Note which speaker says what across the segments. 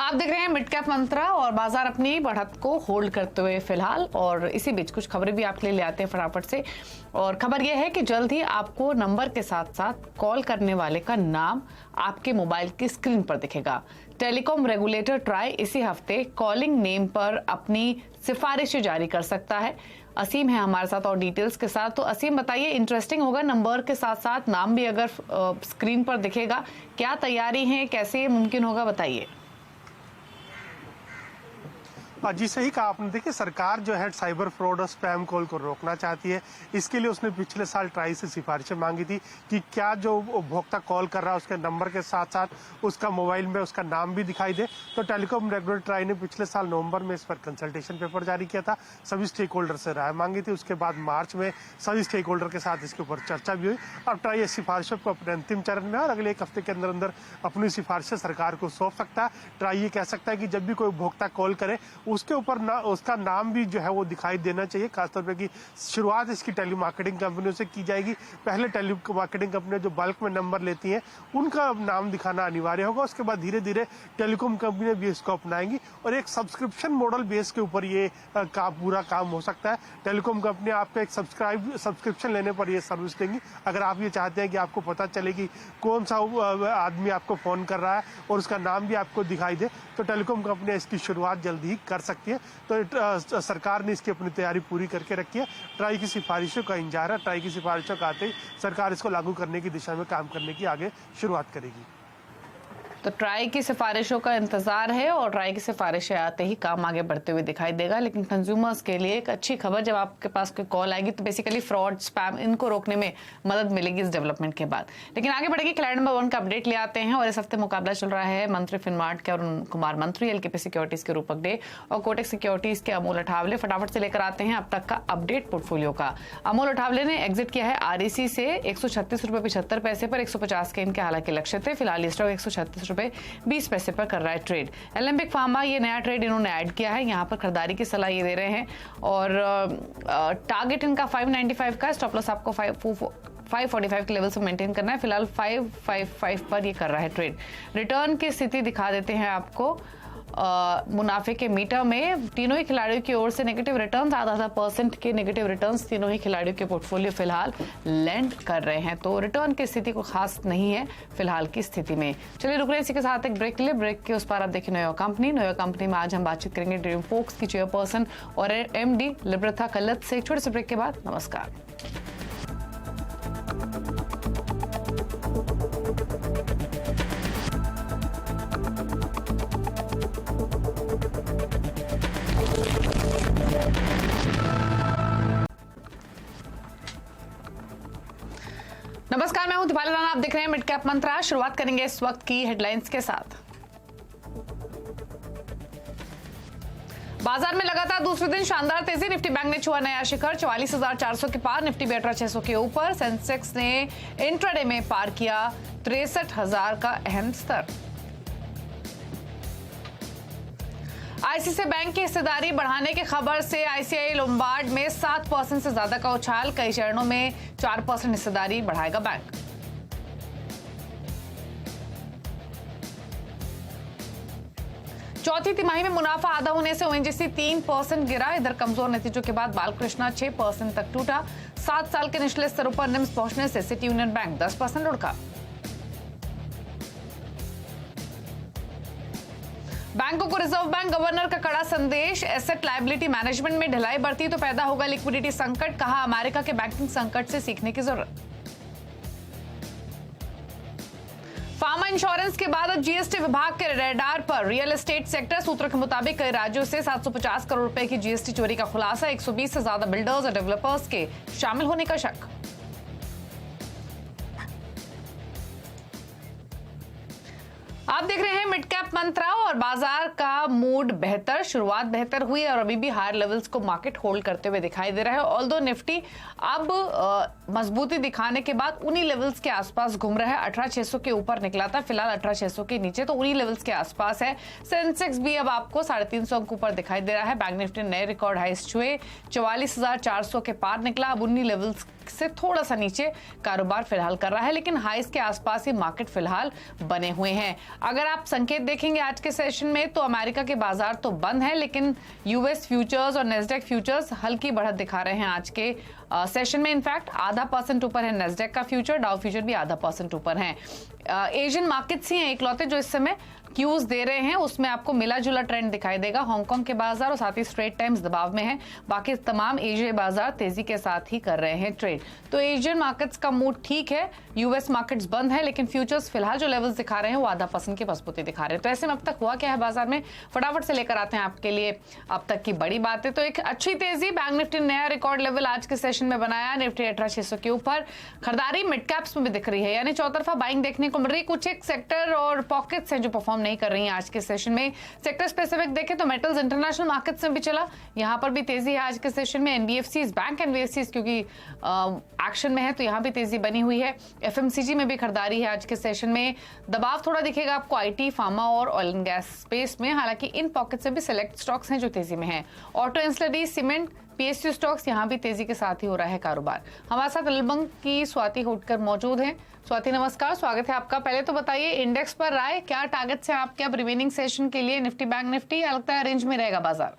Speaker 1: आप देख रहे हैं मिड कैप मंत्रा और बाजार अपनी बढ़त को होल्ड करते हुए फिलहाल। और इसी बीच कुछ खबरें भी आपके लिए ले आते हैं फटाफट से। और खबर यह है कि जल्द ही आपको नंबर के साथ साथ कॉल करने वाले का नाम आपके मोबाइल की स्क्रीन पर दिखेगा। टेलीकॉम रेगुलेटर ट्राई इसी हफ्ते कॉलिंग नेम पर अपनी सिफारिशें जारी कर सकता है। असीम है हमारे साथ और डिटेल्स के साथ। तो असीम बताइए, इंटरेस्टिंग होगा, नंबर के साथ साथ नाम भी अगर स्क्रीन पर दिखेगा, क्या तैयारी है, कैसे ये मुमकिन होगा, बताइए।
Speaker 2: जी सही कहा आपने। देखिए, सरकार जो है साइबर फ्रॉड और स्पैम कॉल को रोकना चाहती है। इसके लिए उसने पिछले साल ट्राई से सिफारिशें मांगी थी कि क्या जो उपभोक्ता कॉल कर रहा है उसके नंबर के साथ साथ उसका मोबाइल में उसका नाम भी दिखाई दे। तो टेलीकॉम रेगुलेटर ट्राई ने पिछले साल नवंबर में इस पर कंसल्टेशन पेपर जारी किया था, सभी स्टेक होल्डर से राय मांगी थी। उसके बाद मार्च में सभी स्टेक होल्डर के साथ इसके ऊपर चर्चा भी हुई। अब ट्राई इस सिफारिशों को अपने अंतिम चरण में और अगले एक हफ्ते के अंदर अंदर अपनी सिफारिशें सरकार को सौंप सकता है। ट्राई ये कह सकता है कि जब भी कोई उपभोक्ता कॉल करे उसके ऊपर उसका नाम भी जो है वो दिखाई देना चाहिए। खासतौर पे कि शुरुआत इसकी टेली मार्केटिंग कंपनियों से की जाएगी। पहले टेली मार्केटिंग कंपनियां जो बल्क में नंबर लेती हैं उनका नाम दिखाना अनिवार्य होगा। उसके बाद धीरे धीरे टेलीकॉम कंपनियां भी इसको अपनाएंगी और एक सब्सक्रिप्शन मॉडल बेस के ऊपर ये पूरा काम हो सकता है। टेलीकॉम कंपनी आपको एक सब्सक्रिप्शन लेने पर ये सर्विस देंगी। अगर आप ये चाहते हैं कि आपको पता चले कि कौन सा आदमी आपको फोन कर रहा है और उसका नाम भी आपको दिखाई दे, तो टेलीकॉम कंपनियां इसकी शुरुआत जल्दी ही कर सकती है। तो सरकार ने इसकी अपनी तैयारी पूरी करके रखी है। ट्राई की सिफारिशों का इंतजार है। ट्राई की सिफारिशों का आते ही सरकार इसको लागू करने की दिशा में काम करने की आगे शुरुआत करेगी।
Speaker 1: तो ट्राई की सिफारिशों का इंतजार है और ट्राई की सिफारिशें आते ही काम आगे बढ़ते हुए दिखाई देगा। लेकिन कंज्यूमर्स के लिए एक अच्छी खबर, जब आपके पास कोई कॉल आएगी तो बेसिकली फ्रॉड, स्पैम, इनको रोकने में मदद मिलेगी इस डेवलपमेंट के बाद। लेकिन आगे बढ़ेगी, खिलाड़ी नंबर 1 का अपडेट ले आते हैं। और इस हफ्ते मुकाबला चल रहा है मंत्री फिनमार्ट के अरुण कुमार मंत्री, एलकेपी सिक्योरिटीज के रूपक डे और कोटक सिक्योरिटीज के अमोल अठावले। फटाफट से लेकर आते हैं अब तक का अपडेट पोर्टफोलियो का। अमोल अठावले ने एग्जिट किया है आरईसी से 136 रुपए 75 पैसे पर। 150 के इनके हालांकि लक्ष्य थे। फिलहाल ये स्टॉक 136 रुपए 20 पैसे पर कर रहा है ट्रेड। एलेंबिक फार्मा, ये नया ट्रेड इन्होंने ऐड किया है। यहाँ पर खरीदारी की सलाह ये दे रहे हैं और टारगेट इनका 595 का, स्टॉप लॉस आपको 545 के लेवल से मेंटेन करना है। फिलहाल 555 पर ये कर रहा है ट्रेड। रिटर्न की स्थिति दिखा देते हैं आपको। मुनाफे के मीटर में तीनों ही खिलाड़ियों की ओर से नेगेटिव रिटर्न्स, आधा % के नेगेटिव रिटर्न्स तीनों ही खिलाड़ियों के पोर्टफोलियो फिलहाल लैंड कर रहे हैं। तो रिटर्न की स्थिति को खास नहीं है फिलहाल की स्थिति में। चलिए रुक रहे हैं इसी के साथ एक ब्रेक ले। ब्रेक के उस पर आप देखिए नोयो कंपनी में आज हम बातचीत करेंगे ड्रीम फोक्स की चेयरपर्सन और MD लिब्रथा कल्लत से। एक छोटे से ब्रेक के बाद नमस्कार। नमस्कार, मैं हूं दीपाली राणा, आप देख रहे हैं मिड कैप मंत्रा। शुरुआत करेंगे इस वक्त की हेडलाइंस के साथ। बाजार में लगातार दूसरे दिन शानदार तेजी। निफ्टी बैंक ने छुआ नया शिखर 44,400 के पार। निफ्टी भी 18,600 के ऊपर। सेंसेक्स ने इंट्राडे में पार किया 63,000 का अहम स्तर। आईसीआईसीआई बैंक की हिस्सेदारी बढ़ाने की खबर से आईसीआई लोम्बार्ड में 7% से ज्यादा का उछाल। कई चरणों में 4% हिस्सेदारी बढ़ाएगा बैंक। चौथी तिमाही में मुनाफा आधा होने से ओएनजीसी 3% गिरा। इधर कमजोर नतीजों के बाद बालकृष्णा 6% तक टूटा। 7 साल के निचले स्तरों पर निम्स पहुंचने से सिटी यूनियन बैंक 10% लुढ़का। बैंकों को रिजर्व बैंक गवर्नर का कड़ा संदेश। एसेट लायबिलिटी मैनेजमेंट में ढिलाई बरती तो पैदा होगा लिक्विडिटी संकट, कहा अमेरिका के बैंकिंग संकट से सीखने की जरूरत। फार्मा इंश्योरेंस के बाद अब जीएसटी विभाग के रडार पर रियल एस्टेट सेक्टर। सूत्रों के मुताबिक कई राज्यों से 750 करोड़ रुपए की जीएसटी चोरी का खुलासा। 120 से ज्यादा बिल्डर्स और डेवलपर्स के शामिल होने का शक। आप देख रहे हैं मिड कैप मंत्रा और बाजार का मूड बेहतर। शुरुआत बेहतर हुई और अभी भी हायर लेवल्स को मार्केट होल्ड करते हुए दिखाई दे रहा है। ऑल्दो निफ्टी अब मजबूती दिखाने के बाद उन्हीं लेवल्स के आसपास घूम रहा है। 18,600 के ऊपर निकला था, फिलहाल 18,600 के नीचे, तो उन्हीं लेवल्स के आसपास है। सेंसेक्स भी अब आपको 350 अंक ऊपर दिखाई दे रहा है। बैंक निफ्टी नए रिकॉर्ड हाईस छुए 44,400 के पार निकला। अब उन्हीं लेवल्स से थोड़ा सा नीचे कारोबार फिलहाल कर रहा है, लेकिन हाईज के आसपास ही मार्केट फिलहाल बने हुए हैं। अगर आप संकेत देखेंगे आज के सेशन में तो अमेरिका के बाजार तो बंद है, लेकिन यूएस फ्यूचर्स और नेस्डेक फ्यूचर्स हल्की बढ़त दिखा रहे हैं आज के सेशन में। इनफैक्ट 0.5% ऊपर है नेस्डेक का फ्यूचर, डाउ फ्यूचर भी 0.5% ऊपर है। एशियन मार्केट्स ही हैं इकलौते जो इस समय क्यूज दे रहे हैं, उसमें आपको मिला जुला ट्रेंड दिखाई देगा। हांगकांग के बाजार और साथ ही स्ट्रेट टाइम्स दबाव में है, बाकी तमाम एशियाई बाजार तेजी के साथ ही कर रहे हैं ट्रेड। तो एशियन मार्केट्स का मूड ठीक है, यूएस मार्केट्स बंद है, लेकिन फ्यूचर्स फिलहाल जो लेवल्स दिखा रहे हैं वो 0.5% की मजबूती दिखा रहे हैं। तो ऐसे में अब तक हुआ क्या है बाजार में, फटाफट से लेकर आते हैं आपके लिए अब तक की बड़ी बातें। तो एक अच्छी तेजी, बैंक निफ्टी नया रिकॉर्ड लेवल आज के सेशन में बनाया, निफ्टी 18,600 के ऊपर। खरीदारी मिड कैप्स में भी दिख रही है, यानी चौतरफा बाइंग देखने को मिल रही है। कुछ एक सेक्टर और पॉकेट्स हैं जो परफॉर्म नहीं कर रही हैं आज के सेशन में। सेक्टर स्पेसिफिक देखें तो मेटल्स इंटरनेशनल मार्केट्स में भी चला, यहां पर भी तेजी है आज के सेशन में। एनबीएफसीज, बैंक एनबीएफसीज क्योंकि एक्शन में है तो यहां भी तेजी बनी हुई है। एफएमसीजी में भी खरीदारी है आज के सेशन में। दबाव थोड़ा दिखेगा आपको आईटी, फार्मा और ऑयल एंड गैस स्पेस में, हालांकि इन पॉकेट से भी सिलेक्ट स्टॉक्स हैं जो तेजी में हैं। Auto, ancillary, cement, PSU stocks यहां भी तेजी के साथ ही हो रहा है कारोबार। हमारे साथ रिलबंग की स्वाति होटकर मौजूद हैं। स्वाति नमस्कार, स्वागत है आपका। पहले तो बताइए इंडेक्स पर राय, क्या टारगेट्स हैं आपके अब रिमेनिंग सेशन के लिए निफ्टी बैंक निफ्टी, या लगता है रेंज में रहेगा बाजार?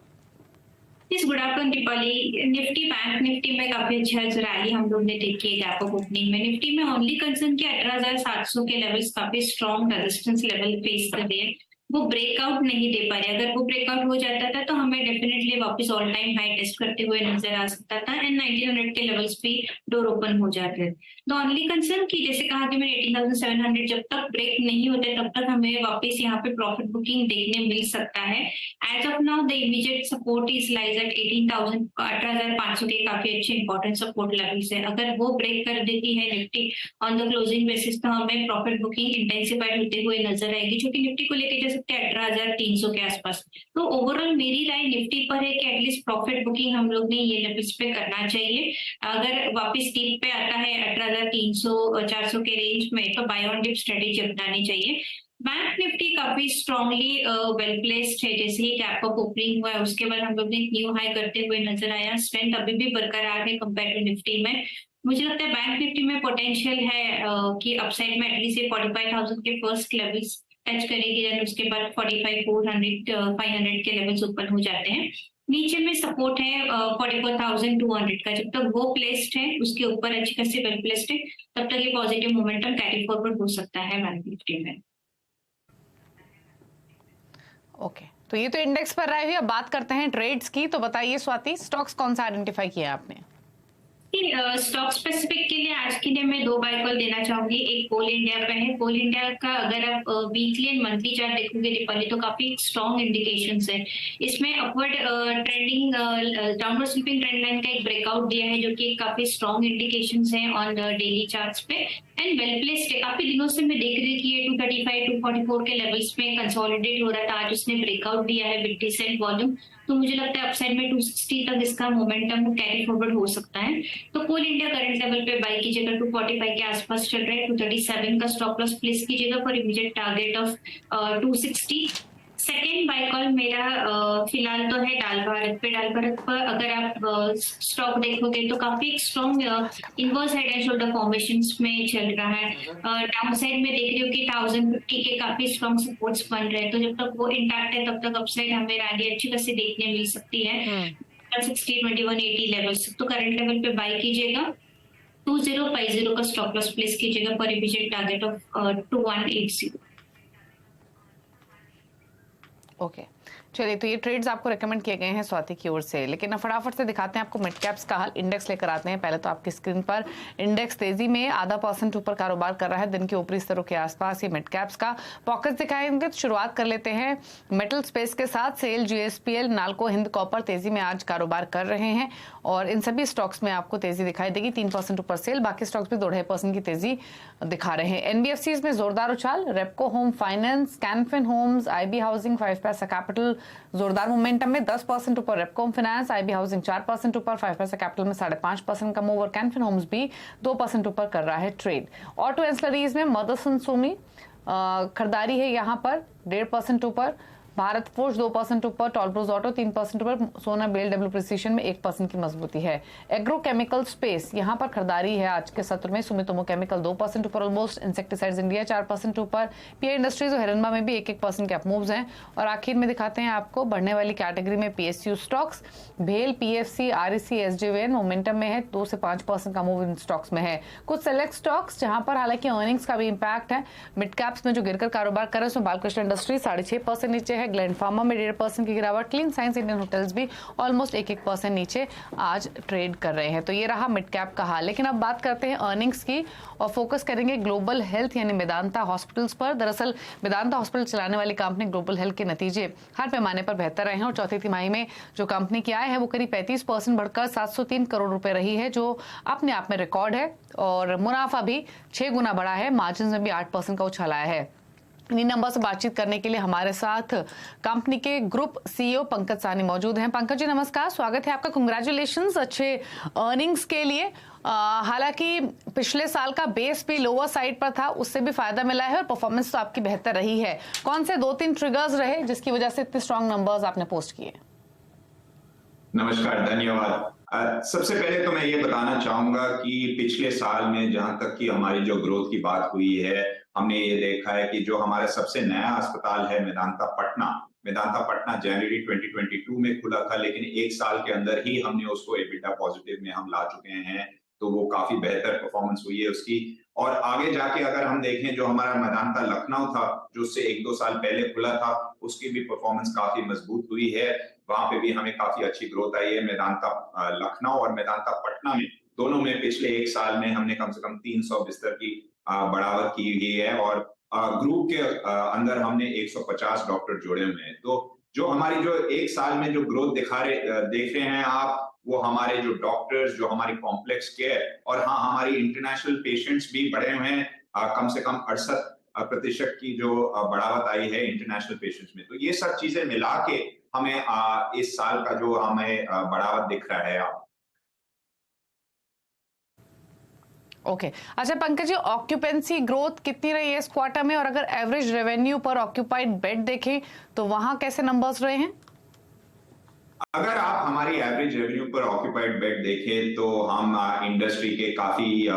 Speaker 3: इस good afternoon Deepali. Nifty bank Nifty में काफी अच्छा रैली हम लोग ने देखी है गैप अप ओपनिंग में। निफ्टी में ओनली कंसर्न कि 18,700 के लेवल्स काफी स्ट्रॉन्ग रेजिस्टेंस लेवल फेस कर रहे हैं, वो ब्रेकआउट नहीं दे पा रहे। अगर वो ब्रेकआउट हो जाता था तो हमें डेफिनेटली वापस ऑल टाइम हाई टेस्ट करते हुए नजर आ सकता था एंड 1900 के लेवल्स पे डोर ओपन हो जाते। तो ओनली कंसर्न की जैसे कहा कि मैं 18,700 जब तक ब्रेक नहीं होते तब तक हमें वापस यहाँ पे प्रॉफिट बुकिंग देखने मिल सकता है। As of now the immediate support is lies at 18,500 के काफी अच्छे इंपॉर्टेंट सपोर्ट लेवल्स है। अगर वो ब्रेक कर देती है Nifty on the closing basis तो हमें प्रॉफिट बुकिंग इंटेंसिफाइड होते हुए नजर आएगी, जो कि निफ्टी को लेकर 18,300 के आसपास। तो ओवरऑल मेरी राय निफ्टी पर है कि एटलीस्ट प्रॉफिट बुकिंग हम लोग ने ये लेवल्स पे करना चाहिए। अगर वापस डीप पे आता है 18,300-400 के रेंज में तो बाय ऑन डिप स्ट्रेटेजी अपनानी चाहिए। बैंक निफ्टी काफी स्ट्रांगली वेल प्लेस्ड है, जैसे ही गैप अप ओपनिंग हुआ है उसके बाद हम लोग ने न्यू हाई करते हुए नजर आया। स्ट्रेंथ अभी भी बरकरार है कंपेयर टू निफ्टी में। मुझे लगता है बैंक निफ्टी में पोटेंशियल है कि अपसाइड में एटलीस्ट 45,000 के फर्स्ट लेवल्स टच करेगी, देन उसके बाद 45,400-500 के लेवल्स ऊपर हो जाते हैं। नीचे में सपोर्ट है 44,200 का, जब तक वो प्लेस्ड है उसके ऊपर अच्छी खासी वेल प्लेस्ड है तब तक ये पॉजिटिव मोमेंटम कैरी फॉरवर्ड हो सकता है बैंक निफ्टी में।
Speaker 1: ओके, तो ये तो इंडेक्स पर राय हुई। अब बात करते हैं ट्रेड्स की। तो बताइए स्वाति, स्टॉक्स कौन सा आइडेंटिफाई किया आपने?
Speaker 3: स्टॉक स्पेसिफिक के लिए आज के लिए मैं 2 बाय कॉल देना चाहूंगी। एक कोल इंडिया का है। कोल इंडिया का अगर आप वीकली एंड मंथली चार्ट देखोगे दीपाली तो काफी स्ट्रॉन्ग इंडिकेशंस है। इसमें upward trending downward sleeping trend line का एक ब्रेकआउट दिया है, जो कि काफी स्ट्रॉन्ग इंडिकेशंस है ऑन डेली चार्ट्स पे एंड वेल प्लेस्ड है। काफी दिनों से मैं देख रही थी ये 235-244 के लेवल्स में कंसोलिडेट हो रहा था, आज उसने ब्रेकआउट दिया है विद डिसेंट वॉल्यूम। तो मुझे लगता है अपसाइड में 260 तक इसका मोमेंटम कैरी फॉरवर्ड हो सकता है। तो कोल इंडिया करंट लेवल पे बाई कीजिएगा, 245 के आसपास चल रहा है। 237 का स्टॉप लॉस प्लेस कीजिएगा for immediate target of 260। Second by call मेरा फिलहाल तो है डाल भारत पे। डाल भारत पर अगर आप स्टॉक देखोगे तो काफी strong inverse head and shoulder formations में चल रहा है। डाउन साइड में देख रही हो कि 1050 के काफी स्ट्रॉन्ग सपोर्ट्स बन रहे हैं, तो जब तक वो इंटैक्ट है तब तक अपसाइड हमें रैली अच्छी खासी देखने मिल सकती है 60, 2180 लेवल्स। तो करंट लेवल पे बाय कीजिएगा, 2050 का स्टॉप लॉस प्लेस कीजिएगा for immediate target of 2180।
Speaker 1: Okay, चलिए, तो ये ट्रेड्स आपको रेकमेंड किए गए हैं स्वाति की ओर से। लेकिन अब फटाफट से दिखाते हैं आपको मिड कैप्स का हाल। इंडेक्स लेकर आते हैं। पहले तो आपकी स्क्रीन पर इंडेक्स तेजी में 0.5% ऊपर कारोबार कर रहा है, दिन के ऊपरी स्तरों के आसपास। ये मिड कैप्स का पॉकेट्स दिखाएंगे। तो शुरुआत कर लेते हैं मेटल स्पेस के साथ। सेल, जीएसपीएल, नाल्को, हिंद कॉपर तेजी में आज कारोबार कर रहे हैं और इन सभी स्टॉक्स में आपको तेजी दिखाई देगी। 3% ऊपर सेल, बाकी स्टॉक्स भी 2.5% की तेजी दिखा रहे हैं। एनबीएफसीज में जोरदार उछाल, Repco home finance, Canfin homes, IB housing, 5 paisa capital जोरदार मोमेंटम में 10% ऊपर। Repco home finance, IB housing 4% ऊपर, 5 पैसा कैपिटल में 5.5% का मूव और कैनफिन होम्स भी 2% ऊपर कर रहा है ट्रेड। ऑटो एंसिलरीज में मदरसन सुमी खरीदारी है यहाँ पर 1.5% ऊपर। भारत फोर्ज 2% ऊपर, टॉलब्रोज ऑटो 3% ऊपर, सोना बीएलडब्ल्यू प्रिसीजन में 1% की मजबूती है। एग्रोकेमिकल स्पेस यहाँ पर खरीदारी है आज के सत्र में। सुमितोमो केमिकल 2% ऊपर ऑलमोस्ट, इंसेक्टिसाइड्स इंडिया 4% ऊपर, पीआई इंडस्ट्रीज और हिरनबा में भी 1% के अप मूव्स हैं। और आखिर में दिखाते हैं आपको बढ़ने वाली कैटेगरी में पीएसयू स्टॉक्स, भेल, पीएफसी, आरईसी, एसजेवीएन मोमेंटम में है, 2 से 5% का मूव इन स्टॉक्स में है। कुछ सेलेक्ट स्टॉक्स जहां पर हालांकि अर्निंग्स का भी इंपैक्ट है, मिड कैप्स में जो गिरकर कारोबार कर रहे हैं उसमें बालकृष्ण इंडस्ट्री 6.5% नीचे है, ग्लैंड फार्मा में 1.5% की गिरावट, क्लीन साइंस, इंडियन होटल्स भी ऑलमोस्ट 1% नीचे आज ट्रेड कर रहे हैं। तो ये रहा मिड कैप का हाल। लेकिन अब बात करते हैं अर्निंग्स की और फोकस करेंगे ग्लोबल हेल्थ यानी मेदांता हॉस्पिटल्स पर। दरअसल मेदांता हॉस्पिटल चलाने वाली कंपनी ग्लोबल हेल्थ के नतीजे हर पैमाने पर बेहतर रहे हैं और चौथी तिमाही में जो कंपनी की आय है वो करीब 35% बढ़कर 703 करोड़ रुपए रही है, जो अपने आप में रिकॉर्ड है। और मुनाफा भी 6 गुना बढ़ा है, मार्जिन में भी 8% का उछाल आया है। इन्हीं नंबर से बातचीत करने के लिए हमारे साथ कंपनी के ग्रुप सीईओ पंकज साहनी मौजूद हैं। पंकज जी नमस्कार, स्वागत है आपका। कांग्रेचुलेशंस अच्छे अर्निंग्स के लिए। हालांकि पिछले साल का बेस भी लोअर साइड पर था, उससे भी फायदा मिला है और परफॉर्मेंस तो आपकी बेहतर रही है। कौन से 2-3 ट्रिगर्स रहे जिसकी वजह से इतने स्ट्रॉन्ग नंबर्स आपने पोस्ट किए?
Speaker 4: नमस्कार, धन्यवाद। सबसे पहले तो मैं ये बताना चाहूंगा कि पिछले साल में जहां तक कि हमारी जो ग्रोथ की बात हुई है, हमने ये देखा है कि जो हमारा सबसे नया अस्पताल है मेदांता पटना जनवरी 2022 में खुला था, लेकिन 1 साल के अंदर ही हमने उसको एबिटा पॉजिटिव में हम ला चुके हैं। तो वो काफी बेहतर परफॉर्मेंस हुई है उसकी। और आगे जाके अगर हम देखें, जो हमारा मेदांता लखनऊ था जो उससे 1-2 साल पहले खुला था, उसकी भी परफॉर्मेंस काफी मजबूत हुई है। वहां पे भी हमें काफी अच्छी ग्रोथ आई है। मेदांता लखनऊ और मेदांता पटना में दोनों में पिछले 1 साल में हमने कम से कम 300 बिस्तर की बढ़ावत की हुई है और ग्रुप के अंदर हमने 150 डॉक्टर जोड़े हुए हैं। तो जो हमारी जो 1 साल में जो ग्रोथ देख रहे हैं आप, वो हमारे जो डॉक्टर्स, जो हमारी कॉम्प्लेक्स केयर और हाँ हमारी इंटरनेशनल पेशेंट्स भी बढ़े हुए हैं। कम से कम 68% की जो बढ़ावत आई है इंटरनेशनल पेशेंट्स में। तो ये सब चीजें मिला के हमें इस साल का जो हमें बढ़ावा दिख रहा है।
Speaker 1: ओके अच्छा पंकज जी, ऑक्यूपेंसी ग्रोथ कितनी रही है इस क्वार्टर में, और अगर एवरेज रेवेन्यू पर ऑक्यूपाइड बेड देखें तो वहां कैसे नंबर्स रहे हैं?
Speaker 4: अगर आप हमारी एवरेज रेवेन्यू पर ऑक्यूपाइड बेड देखें तो हम इंडस्ट्री के काफी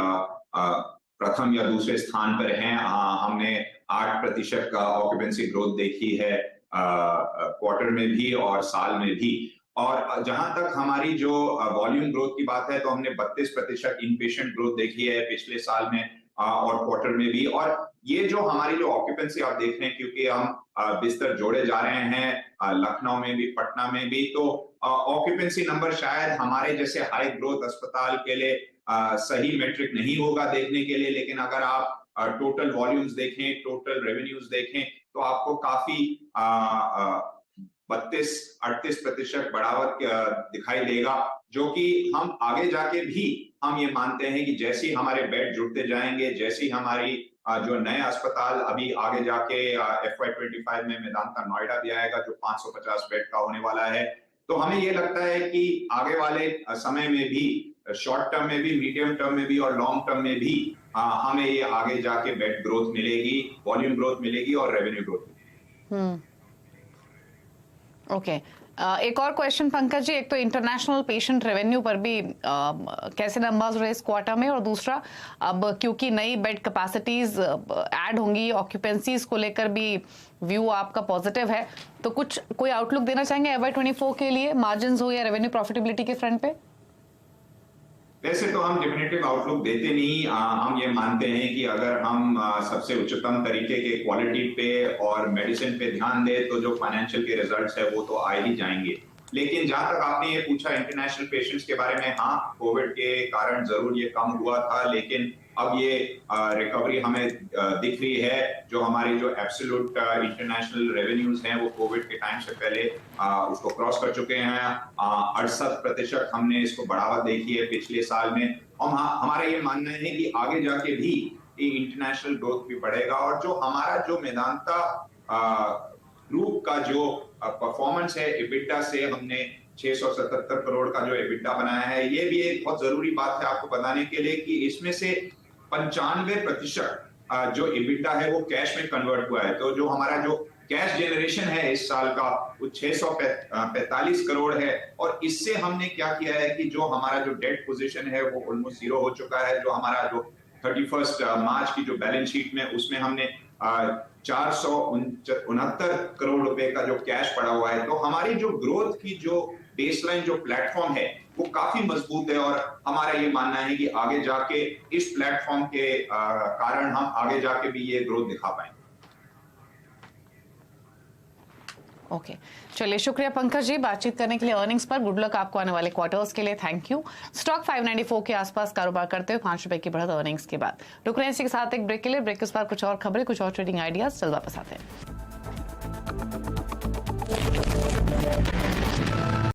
Speaker 4: प्रथम या दूसरे स्थान पर हैं। हमने 8% का ऑक्यूपेंसी ग्रोथ देखी है क्वार्टर में भी और साल में भी। और जहां तक हमारी जो वॉल्यूम ग्रोथ की बात है तो हमने 32% इनपेशेंट ग्रोथ देखी है पिछले साल में और क्वार्टर में भी। और ये जो हमारी जो ऑक्यूपेंसी आप देख रहे हैं, क्योंकि हम बिस्तर जोड़े जा रहे हैं लखनऊ में भी पटना में भी, तो ऑक्यूपेंसी नंबर शायद हमारे जैसे हाई ग्रोथ अस्पताल के लिए सही मेट्रिक नहीं होगा देखने के लिए, लेकिन अगर आप टोटल वॉल्यूम्स देखें, टोटल रेवेन्यूज देखें तो आपको काफी 32-38% बढ़ावत दिखाई देगा, जो कि हम आगे जाके भी हम ये मानते हैं कि जैसे ही हमारे बेड जुड़ते जाएंगे, जैसे ही हमारी जो नया अस्पताल अभी आगे जाके FY25 में मेदांता नोएडा भी आएगा जो 550 बेड का होने वाला है, तो हमें ये लगता है कि आगे वाले समय में भी, शॉर्ट टर्म में भी, मीडियम टर्म में भी और लॉन्ग टर्म में भी हमें ये आगे जाके बेड ग्रोथ मिलेगी, वॉल्यूम ग्रोथ मिलेगी और रेवेन्यू ग्रोथ मिलेगी।
Speaker 1: ओके एक और क्वेश्चन पंकज जी, एक तो इंटरनेशनल पेशेंट रेवेन्यू पर भी कैसे नंबर्स रहे इस क्वार्टर में, और दूसरा अब क्योंकि नई बेड कैपेसिटीज ऐड होंगी, ऑक्यूपेंसीज को लेकर भी व्यू आपका पॉजिटिव है, तो कोई आउटलुक देना चाहेंगे FY24 के लिए, मार्जिन्स हो या रेवेन्यू प्रॉफिटेबिलिटी के फ्रंट पे?
Speaker 4: वैसे तो हम डेफिनेटिव आउटलुक देते नहीं। हम ये मानते हैं कि अगर हम सबसे उच्चतम तरीके के क्वालिटी पे और मेडिसिन पे ध्यान दें तो जो फाइनेंशियल के रिजल्ट्स है वो तो आ ही जाएंगे। लेकिन जहां तक आपने ये पूछा इंटरनेशनल पेशेंट्स के बारे में, हाँ कोविड के कारण जरूर ये कम हुआ था, लेकिन अब ये रिकवरी हमें दिख रही है। जो हमारी जो एब्सोल्यूट इंटरनेशनल रेवेन्यूज हैं वो कोविड के टाइम से पहले उसको क्रॉस कर चुके हैं। 68% हमने इसको बढ़ावा देखी है पिछले साल में। और हमारा ये मानना है कि आगे जाके भी ये इंटरनेशनल ग्रोथ भी बढ़ेगा। और जो हमारा जो मेदांता ग्रुप का जो परफॉर्मेंस है एबिटा से, हमने 677 करोड़ का जो एबिटा बनाया है, ये भी एक बहुत जरूरी बात है आपको बताने के लिए कि इसमें से 95% जो एबिटा है वो कैश में कन्वर्ट हुआ है। तो जो हमारा जो कैश जनरेशन है इस साल का वो 645 करोड़ है। और इससे हमने क्या किया है कि जो हमारा जो डेट पोजीशन है वो ऑलमोस्ट जीरो हो चुका है। जो हमारा जो 31 मार्च की जो बैलेंस शीट में उसमें हमने 469 करोड़ रुपए का जो कैश पड़ा हुआ है। तो हमारी जो ग्रोथ की जो बेसलाइन जो प्लेटफॉर्म है वो काफी मजबूत है और हमारा ये मानना है कि आगे जाके इस प्लेटफॉर्म के कारण हम आगे जाके भी ये ग्रोथ दिखा पाएंगे।
Speaker 1: ओके चलिए, शुक्रिया पंकज जी बातचीत करने के लिए अर्निंग्स पर। गुड लक आपको आने वाले क्वार्टर्स के लिए, थैंक यू। स्टॉक 594 के आसपास कारोबार करते हुए 5 रुपए की बढ़त अर्निंग्स के बाद। रुक रहे हैं इसी के साथ एक ब्रेक के लिए। ब्रेक के बाद कुछ और खबरें, कुछ और ट्रेडिंग आइडियाज, चल वापस आते हैं।